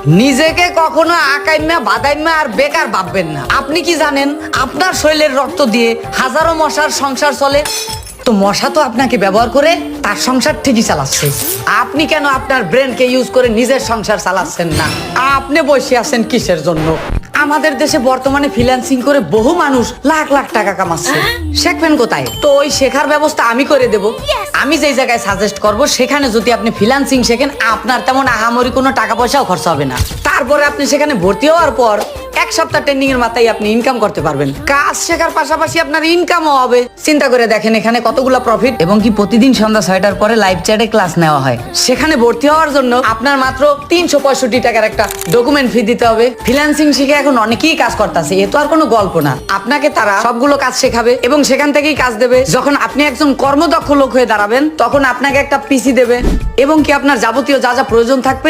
নিজেকে কখনো আকাইম্যা বাদাইম্যা আর বেকার ভাববেন না। আপনি কি জানেন আপনার শরীরের রক্ত দিয়ে হাজারো মশার সংসার চলে? তো মশা তো আপনাকে ব্যবহার করে তার সংসার ঠিকই চালাচ্ছে। আপনি কেন আপনার ব্রেনকে ইউজ করে নিজের সংসার চালাচ্ছেন না? আপনি বসে আছেন কিসের জন্য? আমাদের দেশে বর্তমানে ফ্রিল্যান্সিং করে বহু মানুষ লাখ লাখ টাকা কামাচ্ছে। শিখবেন কোথায়? তো ওই শেখার ব্যবস্থা আমি করে দেব। আমি যেই জায়গায় সাজেস্ট করব সেখানে যদি আপনি ফ্রিল্যান্সিং শেখেন, আপনার তেমন আহামরি কোনো টাকা পয়সাও খরচ হবে না। তারপরে আপনি সেখানে ভর্তি হওয়ার পর এক সপ্তাহ ট্রেনিং এর মাথায় আপনি ইনকাম করতে পারবেন। কাজ শেখার পাশাপাশি আপনার ইনকামও হবে। চিন্তা করে দেখেন এখানে কতগুলো প্রফিট, এবং কি প্রতিদিন সন্ধ্যা 6টার পরে লাইভ চ্যাটে ক্লাস নেওয়া হয়। সেখানে ভর্তি হওয়ার জন্য আপনার মাত্র 365 টাকার একটা ডকুমেন্ট ফি দিতে হবে। ফ্রিল্যান্সিং শিখে এখন অনেকেই কাজ করতেছে, এ তো আর কোনো গল্প না। আপনাকে তারা সবগুলো কাজ শেখাবে এবং সেখান থেকেই কাজ দেবে। যখন আপনি একজন কর্মদক্ষ লোক হয়ে দাঁড়াবেন তখন আপনাকে একটা পিসি দেবে এবং কি আপনার যাবতীয় যা যা প্রয়োজন থাকবে